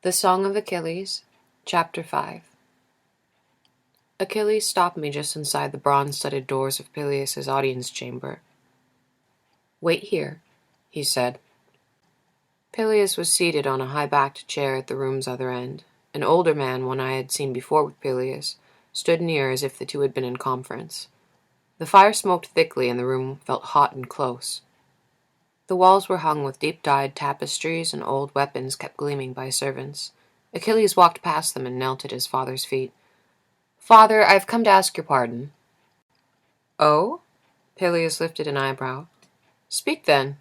The Song of Achilles, Chapter 5. Achilles stopped me just inside the bronze-studded doors of Peleus's audience chamber. "Wait here," he said. Peleus was seated on a high-backed chair at the room's other end. An older man, one I had seen before with Peleus, stood near as if the two had been in conference. The fire smoked thickly and the room felt hot and close. The walls were hung with deep-dyed tapestries, and old weapons kept gleaming by servants. Achilles walked past them and knelt at his father's feet. "Father, I've come to ask your pardon." "Oh?" Peleus lifted an eyebrow. "Speak then."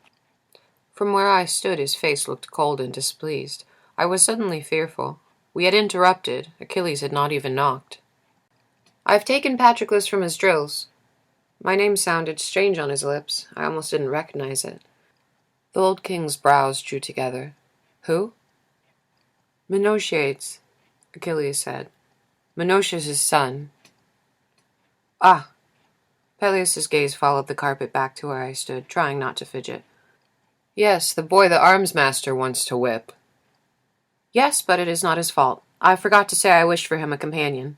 From where I stood his face looked cold and displeased. I was suddenly fearful. We had interrupted. Achilles had not even knocked. "I've taken Patroclus from his drills." My name sounded strange on his lips. I almost didn't recognize it. The old king's brows drew together. "Who?" "Menoetiades," Achilles said. "Menoetius' son." "Ah." Peleus's gaze followed the carpet back to where I stood, trying not to fidget. "Yes, the boy the arms-master wants to whip." "Yes, but it is not his fault. I forgot to say I wished for him a companion."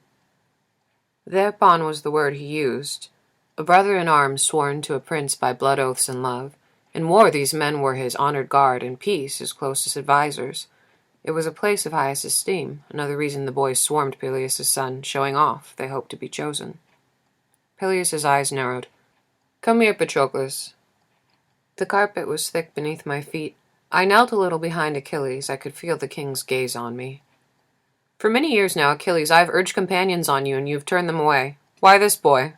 Thereupon was the word he used. A brother-in-arms sworn to a prince by blood oaths and love. In war these men were his honored guard, in peace his closest advisers. It was a place of highest esteem, another reason the boys swarmed Peleus' son, showing off they hoped to be chosen. Peleus' eyes narrowed. "Come here, Patroclus." The carpet was thick beneath my feet. I knelt a little behind Achilles. I could feel the king's gaze on me. "For many years now, Achilles, I have urged companions on you, and you have turned them away. Why this boy?"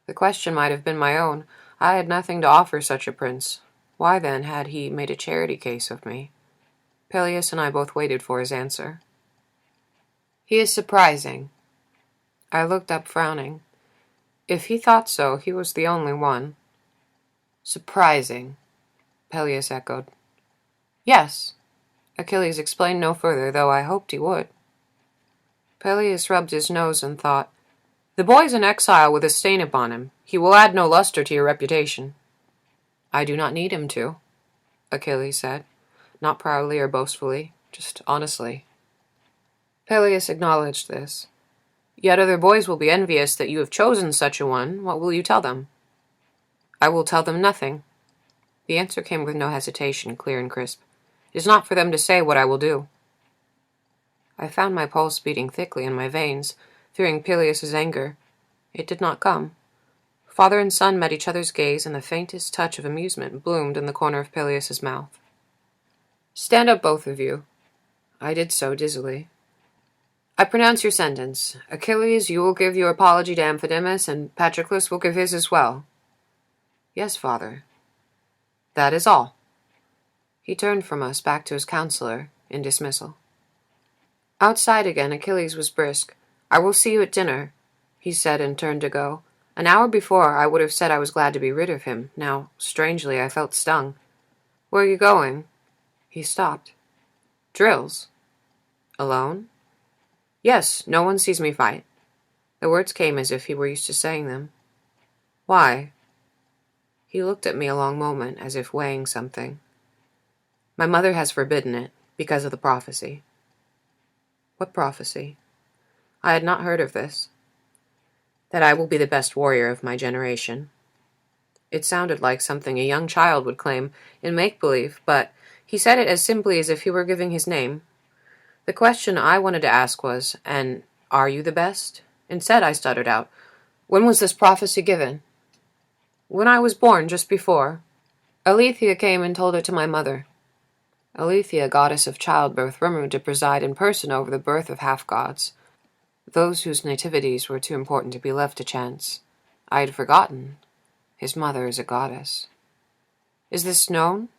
The question might have been my own. I had nothing to offer such a prince. Why, then, had he made a charity case of me? Peleus and I both waited for his answer. "He is surprising." I looked up, frowning. If he thought so, he was the only one. "Surprising," Peleus echoed. "Yes." Achilles explained no further, though I hoped he would. Peleus rubbed his nose and thought, "The boy's an exile with a stain upon him. He will add no luster to your reputation." "I do not need him to," Achilles said, not proudly or boastfully, just honestly. Peleus acknowledged this. "Yet other boys will be envious that you have chosen such a one. What will you tell them?" "I will tell them nothing." The answer came with no hesitation, clear and crisp. "It is not for them to say what I will do." I found my pulse beating thickly in my veins, fearing Peleus' anger. It did not come. Father and son met each other's gaze, and the faintest touch of amusement bloomed in the corner of Peleus' mouth. "Stand up, both of you." I did so dizzily. "I pronounce your sentence. Achilles, you will give your apology to Amphidamas, and Patroclus will give his as well." "Yes, father." "That is all." He turned from us back to his counselor, in dismissal. Outside again, Achilles was brisk. "I will see you at dinner," he said, and turned to go. An hour before, I would have said I was glad to be rid of him. Now, strangely, I felt stung. "Where are you going?" He stopped. "Drills." "Alone?" "Yes, no one sees me fight." The words came as if he were used to saying them. "Why?" He looked at me a long moment, as if weighing something. "My mother has forbidden it, because of the prophecy." "What prophecy?" I had not heard of this. "That I will be the best warrior of my generation." It sounded like something a young child would claim in make-believe, but he said it as simply as if he were giving his name. The question I wanted to ask was, "And are you the best?" Instead, I stuttered out, "When was this prophecy given?" "When I was born, just before. Alethea came and told it to my mother." Alethea, goddess of childbirth, rumored to preside in person over the birth of half-gods, those whose nativities were too important to be left to chance. I had forgotten. His mother is a goddess. "Is this known?"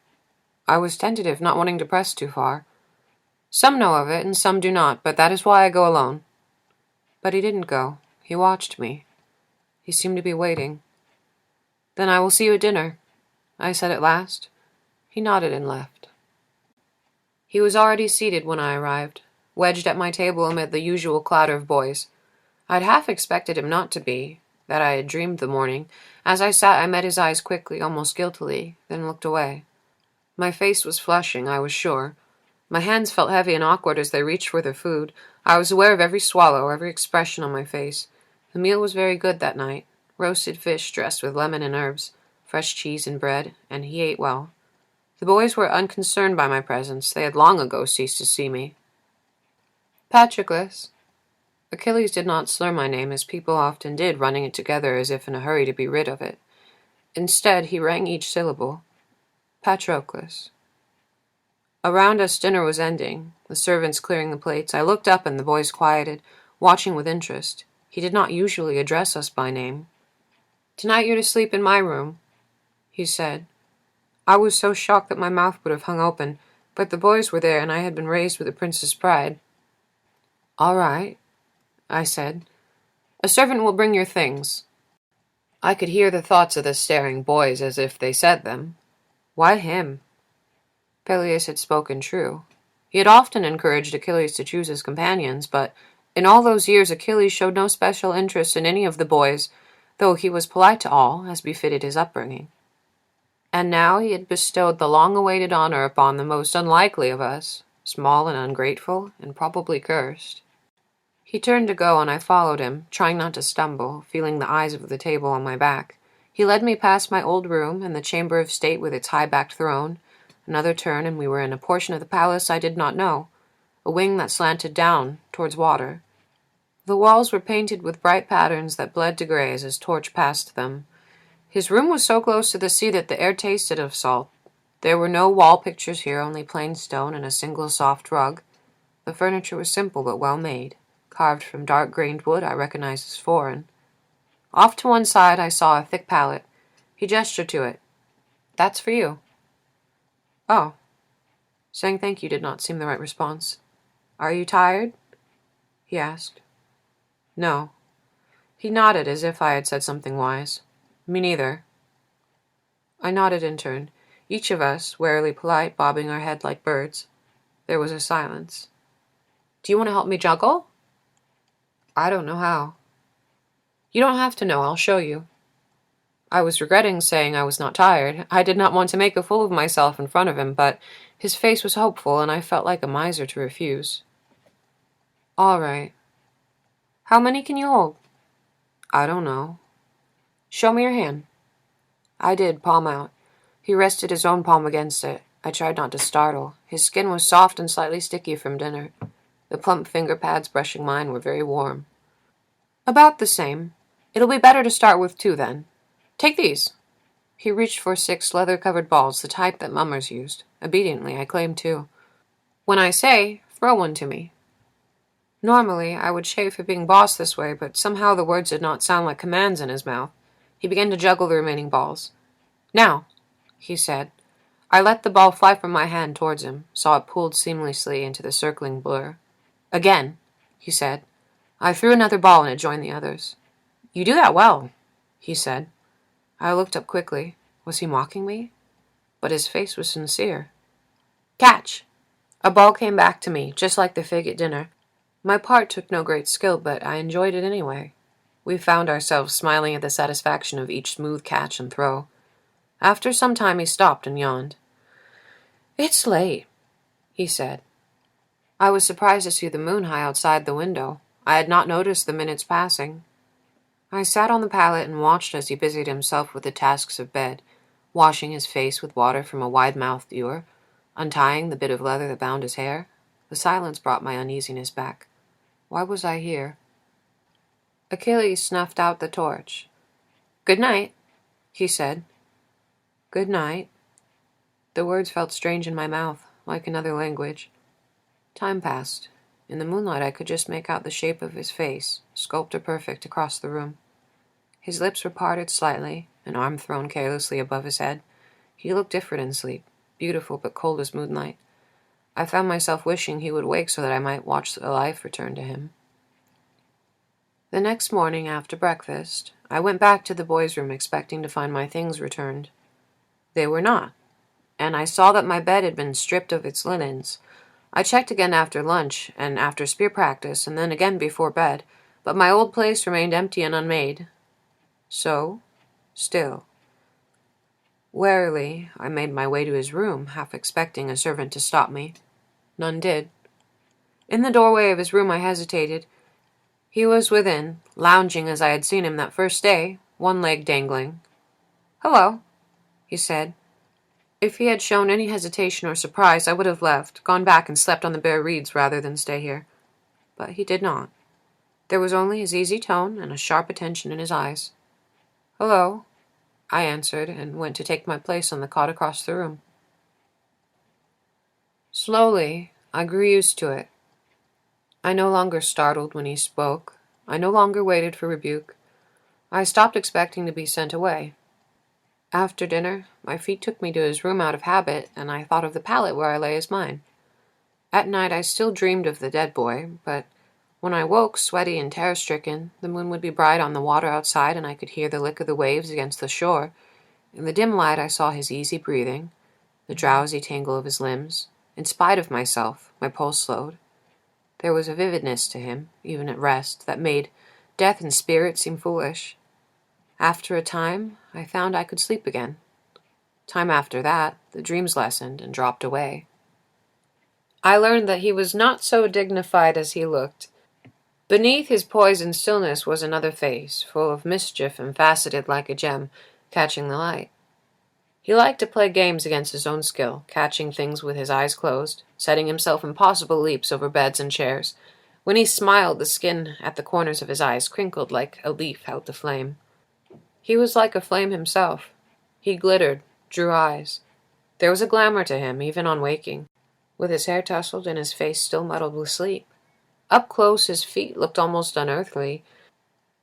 I was tentative, not wanting to press too far. "Some know of it, and some do not, but that is why I go alone." But he didn't go. He watched me. He seemed to be waiting. "Then I will see you at dinner," I said at last. He nodded and left. He was already seated when I arrived, wedged at my table amid the usual clatter of boys. I'd half expected him not to be, that I had dreamed the morning. As I sat, I met his eyes quickly, almost guiltily, then looked away. My face was flushing, I was sure. My hands felt heavy and awkward as they reached for their food. I was aware of every swallow, every expression on my face. The meal was very good that night. Roasted fish dressed with lemon and herbs, fresh cheese and bread, and he ate well. The boys were unconcerned by my presence. They had long ago ceased to see me. Patroclus. Achilles did not slur my name, as people often did, running it together as if in a hurry to be rid of it. Instead, he rang each syllable. Patroclus. Around us dinner was ending, the servants clearing the plates. I looked up and the boys quieted, watching with interest. He did not usually address us by name. "Tonight you're to sleep in my room," he said. I was so shocked that my mouth would have hung open, but the boys were there and I had been raised with a prince's pride. "All right," I said. "A servant will bring your things." I could hear the thoughts of the staring boys as if they said them. Why him? Peleus had spoken true. He had often encouraged Achilles to choose his companions, but in all those years Achilles showed no special interest in any of the boys, though he was polite to all, as befitted his upbringing. And now he had bestowed the long-awaited honor upon the most unlikely of us, small and ungrateful, and probably cursed. He turned to go, and I followed him, trying not to stumble, feeling the eyes of the table on my back. He led me past my old room and the chamber of state with its high-backed throne. Another turn, and we were in a portion of the palace I did not know, a wing that slanted down towards water. The walls were painted with bright patterns that bled to gray as his torch passed them. His room was so close to the sea that the air tasted of salt. There were no wall pictures here, only plain stone and a single soft rug. The furniture was simple but well made, carved from dark-grained wood I recognized as foreign. Off to one side I saw a thick pallet. He gestured to it. "That's for you." "Oh." Saying thank you did not seem the right response. "Are you tired?" he asked. "No." He nodded as if I had said something wise. "Me neither." I nodded in turn, each of us, warily polite, bobbing our head like birds. There was a silence. "Do you want to help me juggle?" "I don't know how." "You don't have to know. I'll show you." I was regretting saying I was not tired. I did not want to make a fool of myself in front of him, but his face was hopeful, and I felt like a miser to refuse. "All right." "How many can you hold?" "I don't know." "Show me your hand." I did, palm out. He rested his own palm against it. I tried not to startle. His skin was soft and slightly sticky from dinner. The plump finger pads brushing mine were very warm. "About the same. It'll be better to start with 2, then. Take these." He reached for 6 leather-covered balls, the type that mummers used. Obediently, I claimed 2. "When I say, throw one to me." Normally, I would chafe at being bossed this way, but somehow the words did not sound like commands in his mouth. He began to juggle the remaining balls. "Now," he said. I let the ball fly from my hand towards him, saw it pulled seamlessly into the circling blur. "Again," he said. I threw another ball and it joined the others. "You do that well," he said. I looked up quickly. Was he mocking me? But his face was sincere. "Catch!" A ball came back to me, just like the fig at dinner. My part took no great skill, but I enjoyed it anyway. We found ourselves smiling at the satisfaction of each smooth catch and throw. After some time he stopped and yawned. "It's late," he said. I was surprised to see the moon high outside the window. I had not noticed the minutes passing. I sat on the pallet and watched as he busied himself with the tasks of bed, washing his face with water from a wide-mouthed ewer, untying the bit of leather that bound his hair. The silence brought my uneasiness back. Why was I here? Achilles snuffed out the torch. "Good night," he said. "Good night." The words felt strange in my mouth, like another language. Time passed. In the moonlight I could just make out the shape of his face, sculptor perfect, across the room. His lips were parted slightly, an arm thrown carelessly above his head. He looked different in sleep, beautiful but cold as moonlight. I found myself wishing he would wake so that I might watch the life return to him. The next morning, after breakfast, I went back to the boys' room expecting to find my things returned. They were not, and I saw that my bed had been stripped of its linens. I checked again after lunch, and after spear practice, and then again before bed, but my old place remained empty and unmade. So, still. Warily, I made my way to his room, half expecting a servant to stop me. None did. In the doorway of his room I hesitated. He was within, lounging as I had seen him that first day, one leg dangling. "Hello," he said. If he had shown any hesitation or surprise, I would have left, gone back and slept on the bare reeds rather than stay here. But he did not. There was only his easy tone and a sharp attention in his eyes. "Hello," I answered, and went to take my place on the cot across the room. Slowly, I grew used to it. I no longer startled when he spoke. I no longer waited for rebuke. I stopped expecting to be sent away. After dinner, my feet took me to his room out of habit, and I thought of the pallet where I lay as mine. At night I still dreamed of the dead boy, but when I woke, sweaty and terror-stricken, the moon would be bright on the water outside, and I could hear the lick of the waves against the shore. In the dim light I saw his easy breathing, the drowsy tangle of his limbs. In spite of myself, my pulse slowed. There was a vividness to him, even at rest, that made death and spirit seem foolish. After a time, I found I could sleep again. Time after that, the dreams lessened and dropped away. I learned that he was not so dignified as he looked. Beneath his poised stillness was another face, full of mischief and faceted like a gem, catching the light. He liked to play games against his own skill, catching things with his eyes closed, setting himself impossible leaps over beds and chairs. When he smiled, the skin at the corners of his eyes crinkled like a leaf held to flame. He was like a flame himself. He glittered, drew eyes. There was a glamour to him, even on waking, with his hair tousled and his face still muddled with sleep. Up close, his feet looked almost unearthly,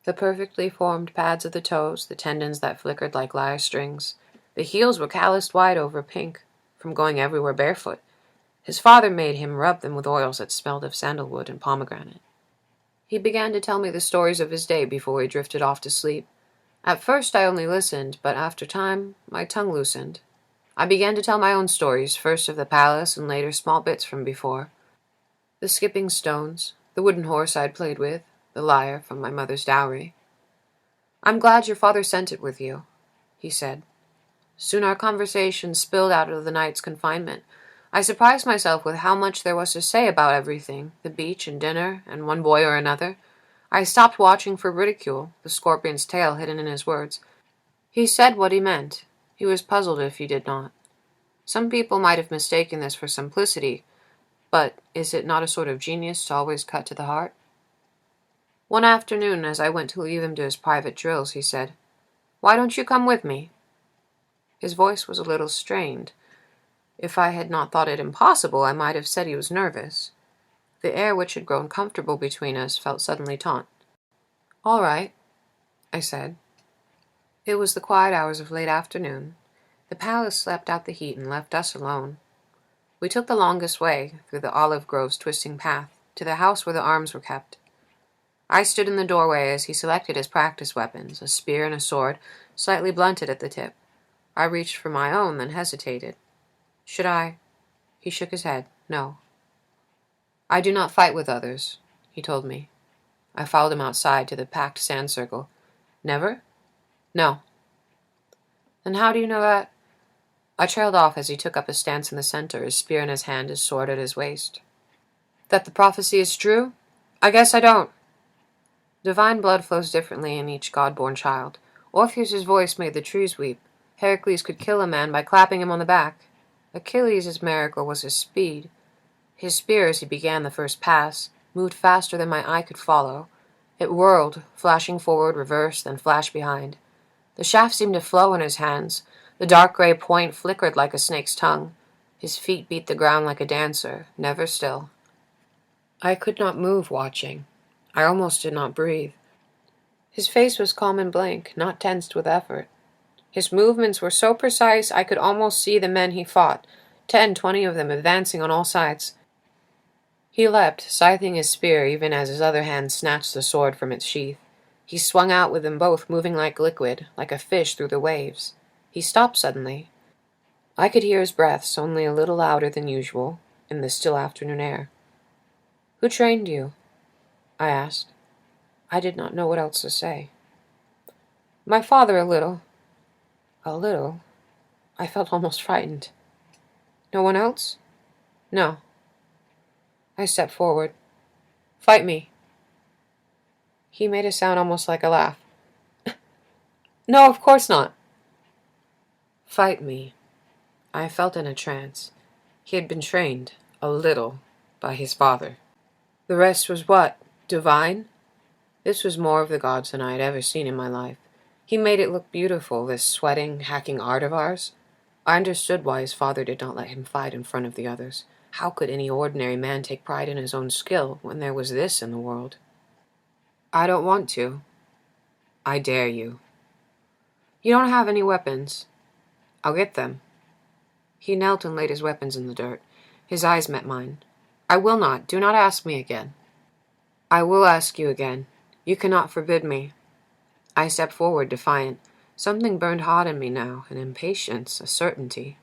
the perfectly formed pads of the toes, the tendons that flickered like lyre strings. The heels were calloused wide over pink, from going everywhere barefoot. His father made him rub them with oils that smelled of sandalwood and pomegranate. He began to tell me the stories of his day before he drifted off to sleep. At first I only listened, but after time my tongue loosened. I began to tell my own stories, first of the palace and later small bits from before. The skipping stones, the wooden horse I'd played with, the lyre from my mother's dowry. "I'm glad your father sent it with you," he said. Soon our conversation spilled out of the night's confinement. I surprised myself with how much there was to say about everything, the beach and dinner, and one boy or another. I stopped watching for ridicule, the scorpion's tail hidden in his words. He said what he meant. He was puzzled if he did not. Some people might have mistaken this for simplicity, but is it not a sort of genius to always cut to the heart? One afternoon, as I went to leave him to his private drills, he said, "Why don't you come with me?" His voice was a little strained. If I had not thought it impossible, I might have said he was nervous. The air which had grown comfortable between us felt suddenly taut. "All right," I said. It was the quiet hours of late afternoon. The palace slept out the heat and left us alone. We took the longest way, through the olive grove's twisting path, to the house where the arms were kept. I stood in the doorway as he selected his practice weapons, a spear and a sword, slightly blunted at the tip. I reached for my own, then hesitated. Should I? He shook his head. No. "I do not fight with others," he told me. I followed him outside to the packed sand circle. "Never?" "No." "Then how do you know that?" I trailed off as he took up a stance in the center, his spear in his hand, his sword at his waist. "That the prophecy is true? I guess I don't." Divine blood flows differently in each god-born child. Orpheus's voice made the trees weep. Heracles could kill a man by clapping him on the back. Achilles' miracle was his speed. His spear, as he began the first pass, moved faster than my eye could follow. It whirled, flashing forward, reversed, then flashed behind. The shaft seemed to flow in his hands. The dark gray point flickered like a snake's tongue. His feet beat the ground like a dancer, never still. I could not move, watching. I almost did not breathe. His face was calm and blank, not tensed with effort. His movements were so precise I could almost see the men he fought, 10, 20 of them advancing on all sides. He leapt, scything his spear even as his other hand snatched the sword from its sheath. He swung out with them both moving like liquid, like a fish through the waves. He stopped suddenly. I could hear his breaths, only a little louder than usual, in the still afternoon air. "Who trained you?" I asked. I did not know what else to say. "My father, a little." "A little?" I felt almost frightened. "No one else?" "No." I stepped forward. "Fight me." He made a sound almost like a laugh. "No, of course not." "Fight me." I felt in a trance. He had been trained, a little, by his father. The rest was what? Divine? This was more of the gods than I had ever seen in my life. He made it look beautiful, this sweating, hacking art of ours. I understood why his father did not let him fight in front of the others. How could any ordinary man take pride in his own skill when there was this in the world? "I don't want to." "I dare you." "You don't have any weapons." "I'll get them." He knelt and laid his weapons in the dirt. His eyes met mine. "I will not. Do not ask me again." "I will ask you again. You cannot forbid me." I stepped forward, defiant. Something burned hot in me now, an impatience, a certainty.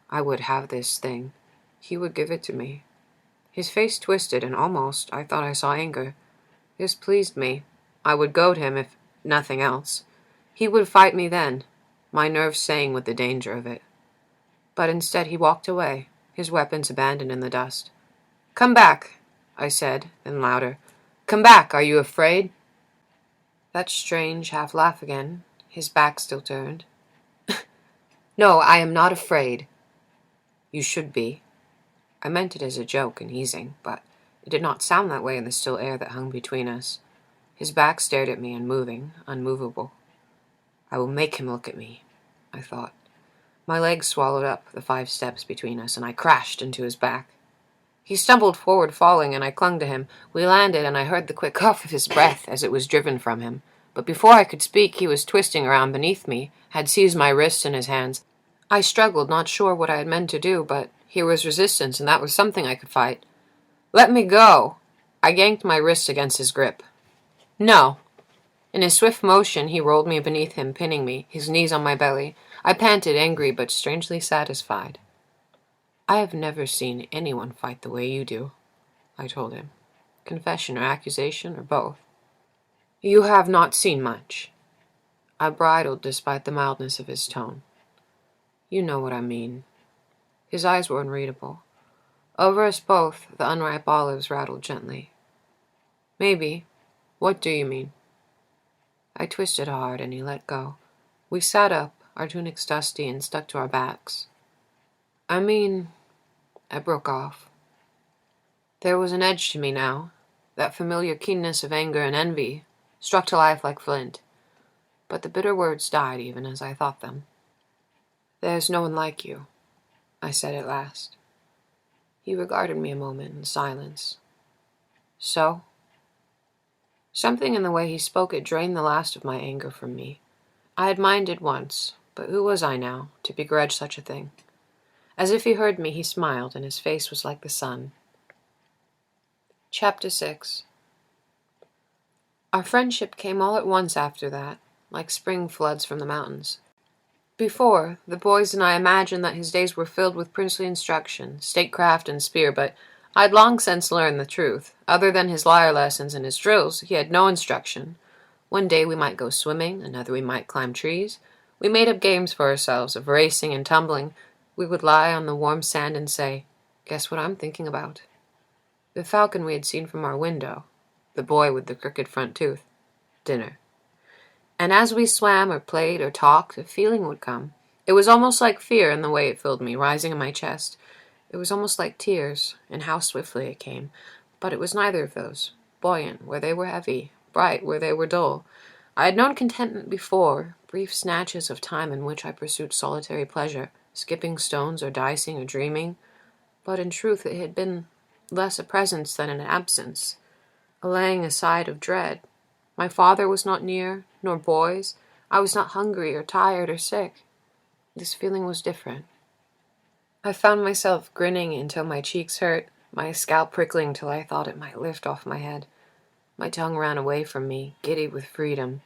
I would have this thing. He would give it to me. His face twisted, and almost I thought I saw anger. This pleased me. I would goad him, if nothing else. He would fight me then, my nerves saying with the danger of it. But instead he walked away, his weapons abandoned in the dust. "Come back," I said, then louder. "Come back, are you afraid?" That strange half-laugh again, his back still turned. "No, I am not afraid." "You should be." I meant it as a joke and easing, but it did not sound that way in the still air that hung between us. His back stared at me, unmoving, unmovable. I will make him look at me, I thought. My legs swallowed up the 5 steps between us, and I crashed into his back. He stumbled forward, falling, and I clung to him. We landed, and I heard the quick cough of his breath as it was driven from him. But before I could speak, he was twisting around beneath me, had seized my wrists in his hands. I struggled, not sure what I had meant to do, but here was resistance, and that was something I could fight. "Let me go!" I yanked my wrists against his grip. "No!" In a swift motion, he rolled me beneath him, pinning me, his knees on my belly. I panted, angry but strangely satisfied. "I have never seen anyone fight the way you do," I told him. Confession or accusation, or both. "You have not seen much." I bridled despite the mildness of his tone. "You know what I mean." His eyes were unreadable. Over us both, the unripe olives rattled gently. "Maybe. What do you mean?" I twisted hard, and he let go. We sat up, our tunics dusty and stuck to our backs. "I mean—" I broke off. There was an edge to me now, that familiar keenness of anger and envy, struck to life like flint. But the bitter words died even as I thought them. "There's no one like you," I said at last. He regarded me a moment in silence. "So?" Something in the way he spoke it drained the last of my anger from me. I had minded once, but who was I now, to begrudge such a thing? As if he heard me, he smiled, and his face was like the sun. Chapter 6. Our friendship came all at once after that, like spring floods from the mountains. Before, the boys and I imagined that his days were filled with princely instruction, statecraft and spear, but I'd long since learned the truth. Other than his lyre lessons and his drills, he had no instruction. One day we might go swimming, another we might climb trees. We made up games for ourselves of racing and tumbling. We would lie on the warm sand and say, "Guess what I'm thinking about?" The falcon we had seen from our window, the boy with the crooked front tooth, dinner. And as we swam or played or talked, a feeling would come. It was almost like fear in the way it filled me, rising in my chest. It was almost like tears, in how swiftly it came. But it was neither of those. Buoyant where they were heavy, bright where they were dull. I had known contentment before, brief snatches of time in which I pursued solitary pleasure, skipping stones or dicing or dreaming. But in truth it had been less a presence than an absence, a laying aside of dread. My father was not near, nor boys. I was not hungry or tired or sick. This feeling was different. I found myself grinning until my cheeks hurt, my scalp prickling till I thought it might lift off my head. My tongue ran away from me, giddy with freedom.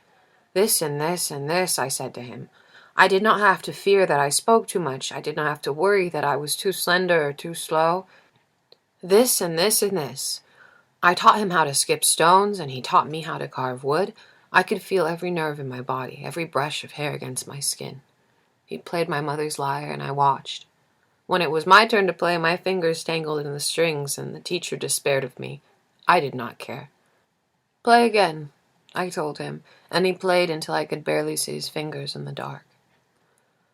"This and this and this," I said to him. I did not have to fear that I spoke too much. I did not have to worry that I was too slender or too slow. This and this and this. I taught him how to skip stones, and he taught me how to carve wood. I could feel every nerve in my body, every brush of hair against my skin. He played my mother's lyre, and I watched. When it was my turn to play, my fingers tangled in the strings, and the teacher despaired of me. I did not care. "Play again," I told him, and he played until I could barely see his fingers in the dark.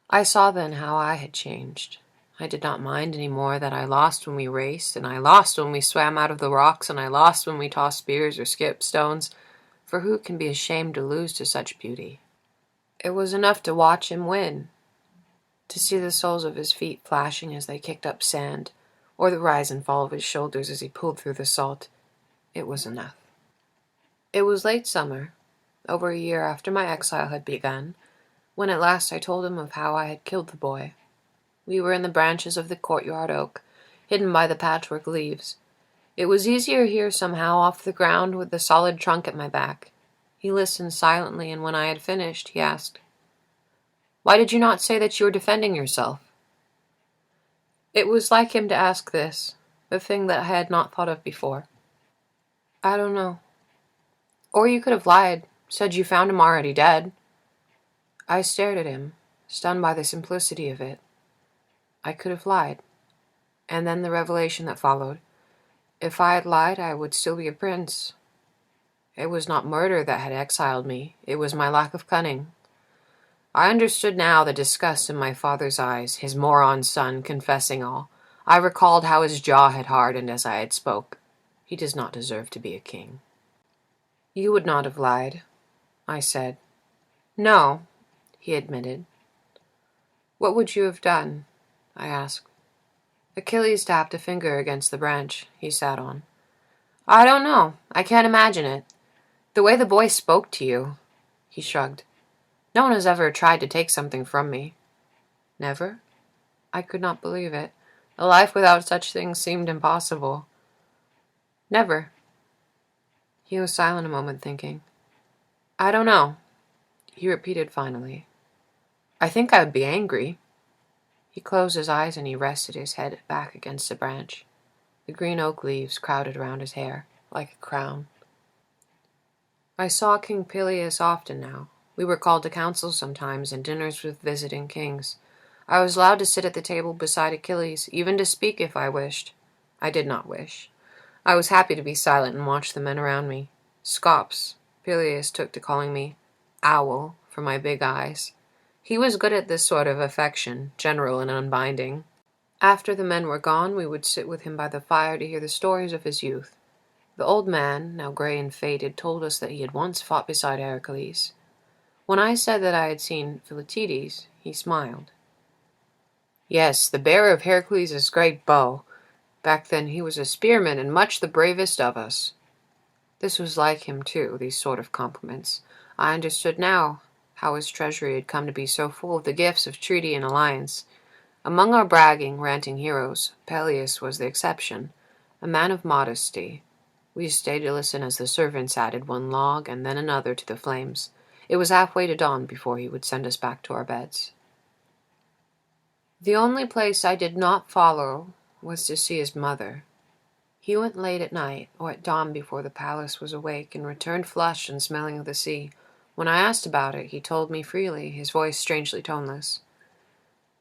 I saw then how I had changed. I did not mind any more that I lost when we raced, and I lost when we swam out of the rocks, and I lost when we tossed spears or skipped stones, for who can be ashamed to lose to such beauty? It was enough to watch him win, to see the soles of his feet flashing as they kicked up sand, or the rise and fall of his shoulders as he pulled through the salt. It was enough. It was late summer, over a year after my exile had begun, when at last I told him of how I had killed the boy. We were in the branches of the courtyard oak, hidden by the patchwork leaves. It was easier here somehow off the ground with the solid trunk at my back. He listened silently, and when I had finished, he asked, "Why did you not say that you were defending yourself?" It was like him to ask this, a thing that I had not thought of before. "I don't know. Or you could have lied, said you found him already dead." I stared at him, stunned by the simplicity of it. I could have lied. And then the revelation that followed. If I had lied, I would still be a prince. It was not murder that had exiled me. It was my lack of cunning. I understood now the disgust in my father's eyes, his moron son confessing all. I recalled how his jaw had hardened as I had spoke. He does not deserve to be a king. "You would not have lied," I said. "No," he admitted. "What would you have done?" I asked. Achilles tapped a finger against the branch he sat on. "I don't know. I can't imagine it. The way the boy spoke to you." He shrugged. "No one has ever tried to take something from me." "Never?" I could not believe it. A life without such things seemed impossible. "Never." He was silent a moment, thinking. "I don't know," he repeated finally. "I think I would be angry." He closed his eyes and he rested his head back against a branch. The green oak leaves crowded around his hair, like a crown. I saw King Peleus often now. We were called to council sometimes and dinners with visiting kings. I was allowed to sit at the table beside Achilles, even to speak if I wished. I did not wish. I was happy to be silent and watch the men around me. Scops. Peleus took to calling me Owl for my big eyes. He was good at this sort of affection, general and unbinding. After the men were gone, we would sit with him by the fire to hear the stories of his youth. The old man, now gray and faded, told us that he had once fought beside Heracles. When I said that I had seen Thetis, he smiled. "Yes, the bearer of Heracles' great bow. Back then he was a spearman and much the bravest of us." This was like him, too, these sort of compliments. I understood now how his treasury had come to be so full of the gifts of treaty and alliance. Among our bragging, ranting heroes, Peleus was the exception, a man of modesty. We stayed to listen as the servants added one log and then another to the flames. It was halfway to dawn before he would send us back to our beds. The only place I did not follow was to see his mother. He went late at night, or at dawn before the palace was awake, and returned flushed and smelling of the sea. When I asked about it, he told me freely, his voice strangely toneless.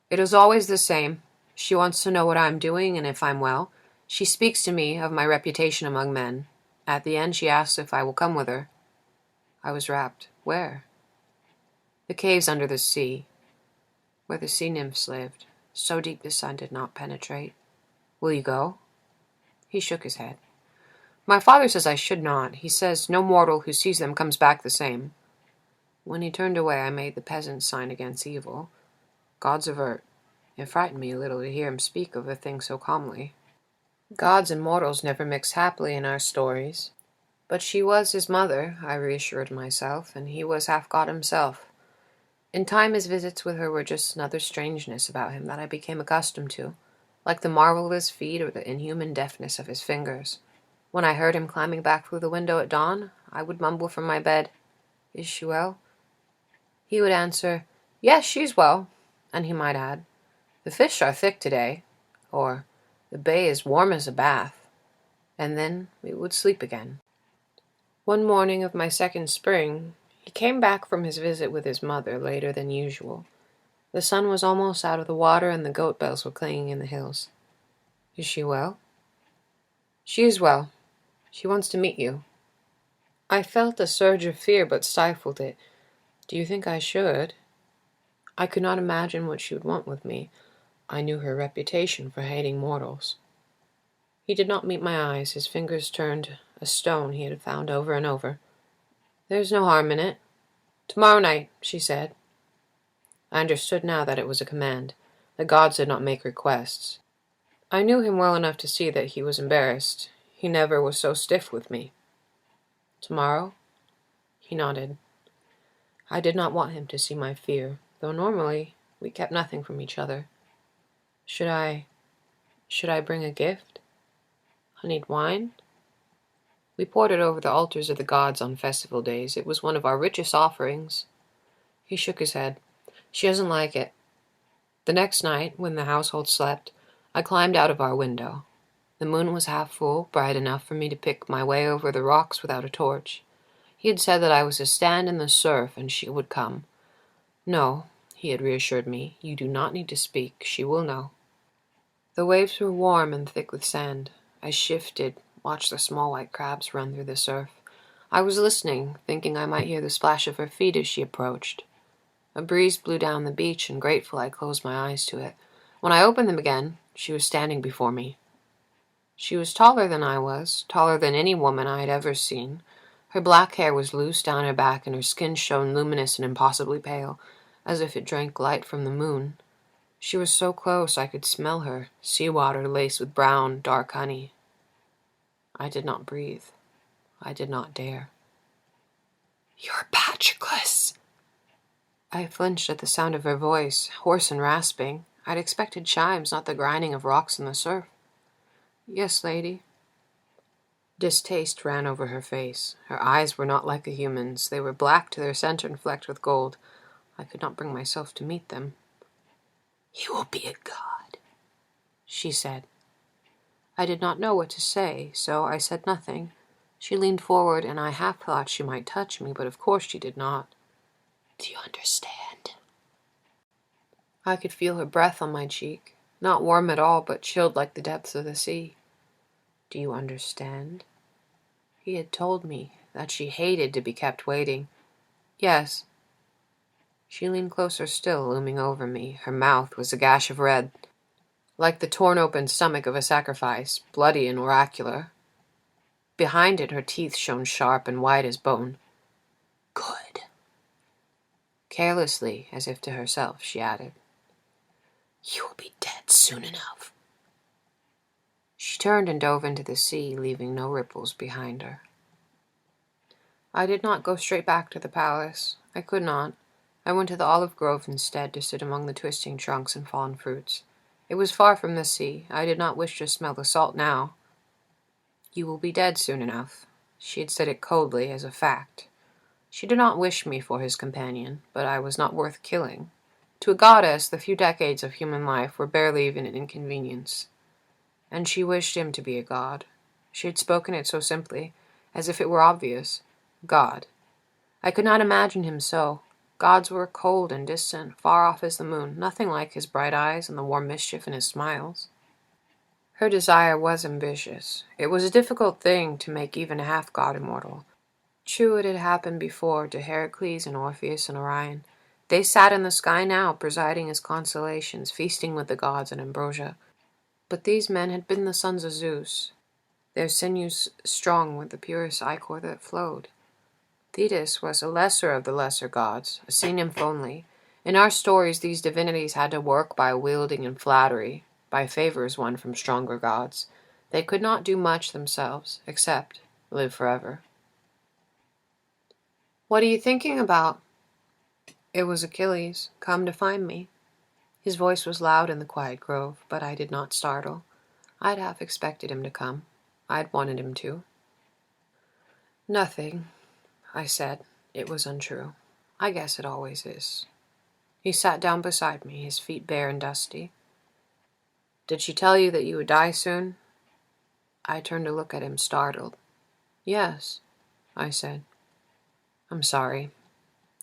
"It is always the same. She wants to know what I am doing and if I'm well. She speaks to me of my reputation among men. At the end she asks if I will come with her." I was rapt. "Where?" "The caves under the sea, where the sea nymphs lived, so deep the sun did not penetrate. Will you go?" He shook his head. "My father says I should not. He says no mortal who sees them comes back the same." When he turned away, I made the peasant's sign against evil. Gods avert. It frightened me a little to hear him speak of a thing so calmly. Gods and mortals never mix happily in our stories. But she was his mother, I reassured myself, and he was half god himself. In time his visits with her were just another strangeness about him that I became accustomed to, like the marvel of his feet or the inhuman deftness of his fingers. When I heard him climbing back through the window at dawn, I would mumble from my bed, "Is she well?" He would answer, "Yes, she's well," and he might add, "The fish are thick today," or "The bay is warm as a bath," and then we would sleep again. One morning of my second spring, he came back from his visit with his mother later than usual. The sun was almost out of the water and the goat bells were clanging in the hills. Is she well? She is well. She wants to meet you. I felt a surge of fear but stifled it. Do you think I should? I could not imagine what she would want with me. I knew her reputation for hating mortals. He did not meet my eyes. His fingers turned a stone he had found over and over. There's no harm in it. Tomorrow night, she said. I understood now that it was a command. The gods did not make requests. I knew him well enough to see that he was embarrassed. He never was so stiff with me. Tomorrow? He nodded. I did not want him to see my fear, though normally we kept nothing from each other. Should I bring a gift? Honeyed wine? We poured it over the altars of the gods on festival days. It was one of our richest offerings. He shook his head. She doesn't like it. The next night, when the household slept, I climbed out of our window. The moon was half full, bright enough for me to pick my way over the rocks without a torch. He had said that I was to stand in the surf and she would come. No, he had reassured me, you do not need to speak. She will know. The waves were warm and thick with sand. I shifted, watched the small white crabs run through the surf. I was listening, thinking I might hear the splash of her feet as she approached. A breeze blew down the beach, and grateful I closed my eyes to it. When I opened them again, she was standing before me. She was taller than I was, taller than any woman I had ever seen. Her black hair was loose down her back, and her skin shone luminous and impossibly pale, as if it drank light from the moon. She was so close I could smell her, sea-water laced with brown, dark honey. I did not breathe. I did not dare. "You're Patroclus!" I flinched at the sound of her voice, hoarse and rasping. I'd expected chimes, not the grinding of rocks in the surf. "Yes, lady." Distaste ran over her face. Her eyes were not like a human's. They were black to their center and flecked with gold. I could not bring myself to meet them. "You will be a god," she said. I did not know what to say, so I said nothing. She leaned forward, and I half thought she might touch me, but of course she did not. "Do you understand?" I could feel her breath on my cheek, not warm at all, but chilled like the depths of the sea. "Do you understand?" He had told me that she hated to be kept waiting. "Yes." She leaned closer still, looming over me. Her mouth was a gash of red, like the torn-open stomach of a sacrifice, bloody and oracular. Behind it her teeth shone sharp and white as bone. "Good." Carelessly, as if to herself, she added, "You will be dead soon enough." She turned and dove into the sea, leaving no ripples behind her. I did not go straight back to the palace. I could not. I went to the olive grove instead to sit among the twisting trunks and fallen fruits. It was far from the sea. I did not wish to smell the salt now. "You will be dead soon enough." She had said it coldly, as a fact. She did not wish me for his companion, but I was not worth killing. To a goddess, the few decades of human life were barely even an inconvenience. And she wished him to be a god. She had spoken it so simply, as if it were obvious. God. I could not imagine him so. Gods were cold and distant, far off as the moon, nothing like his bright eyes and the warm mischief in his smiles. Her desire was ambitious. It was a difficult thing to make even a half-god immortal. True, it had happened before to Heracles and Orpheus and Orion. They sat in the sky now, presiding as constellations, feasting with the gods and ambrosia. But these men had been the sons of Zeus, their sinews strong with the purest ichor that flowed. Thetis was a lesser of the lesser gods, a sea nymph only. In our stories, these divinities had to work by wielding and flattery, by favors won from stronger gods. They could not do much themselves, except live forever. "What are you thinking about?" It was Achilles, come to find me. His voice was loud in the quiet grove, but I did not startle. I'd half expected him to come. I'd wanted him to. "Nothing," I said. It was untrue. I guess it always is. He sat down beside me, his feet bare and dusty. "Did she tell you that you would die soon?" I turned to look at him, startled. "Yes," I said. "I'm sorry,"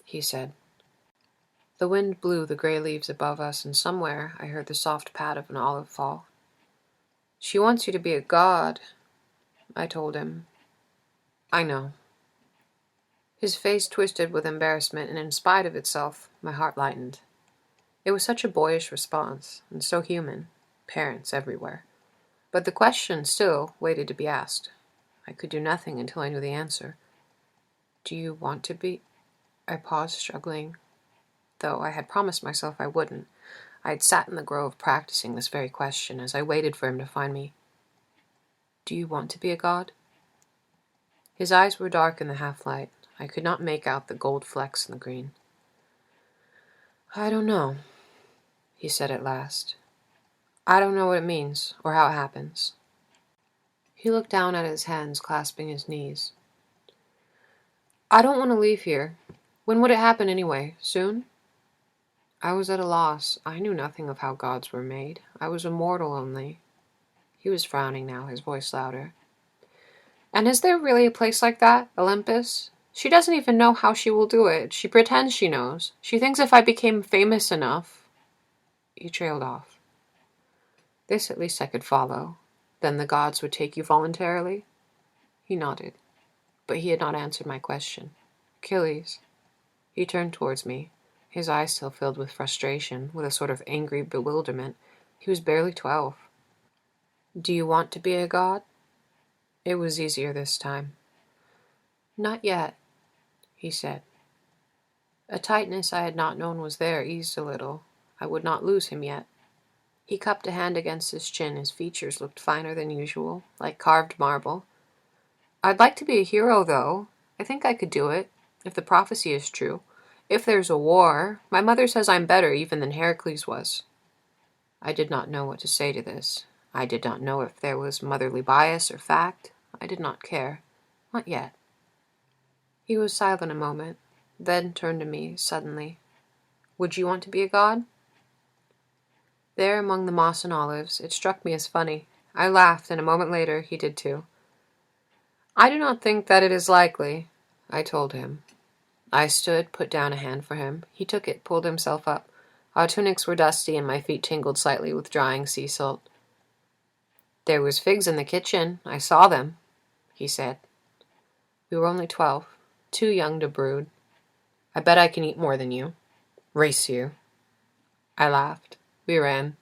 he said. The wind blew the gray leaves above us, and somewhere I heard the soft pat of an olive fall. "She wants you to be a god," I told him. "I know." His face twisted with embarrassment, and in spite of itself, my heart lightened. It was such a boyish response, and so human. Parents everywhere. But the question still waited to be asked. I could do nothing until I knew the answer. "Do you want to be—" I paused, struggling, though I had promised myself I wouldn't. I had sat in the grove practicing this very question as I waited for him to find me. "Do you want to be a god?" His eyes were dark in the half-light. I could not make out the gold flecks in the green. "I don't know," he said at last. "I don't know what it means, or how it happens." He looked down at his hands clasping his knees. "I don't want to leave here. When would it happen anyway? Soon?" I was at a loss. I knew nothing of how gods were made. I was a mortal only. He was frowning now, his voice louder. "And is there really a place like that, Olympus? She doesn't even know how she will do it. She pretends she knows. She thinks if I became famous enough—" He trailed off. This at least I could follow. Then the gods would take you voluntarily? He nodded. But he had not answered my question. "Achilles." He turned towards me, his eyes still filled with frustration, with a sort of angry bewilderment. He was barely 12. "Do you want to be a god?" It was easier this time. "Not yet," he said. A tightness I had not known was there eased a little. I would not lose him yet. He cupped a hand against his chin. His features looked finer than usual, like carved marble. "I'd like to be a hero, though. I think I could do it, if the prophecy is true. If there's a war, my mother says I'm better even than Heracles was." I did not know what to say to this. I did not know if there was motherly bias or fact. I did not care. Not yet. He was silent a moment, then turned to me suddenly. "Would you want to be a god?" There among the moss and olives, it struck me as funny. I laughed, and a moment later he did too. "I do not think that it is likely," I told him. I stood, put down a hand for him. He took it, pulled himself up. Our tunics were dusty, and my feet tingled slightly with drying sea salt. "There was figs in the kitchen. I saw them," he said. We were only 12, too young to brood. "I bet I can eat more than you." "Race you." I laughed. We ran.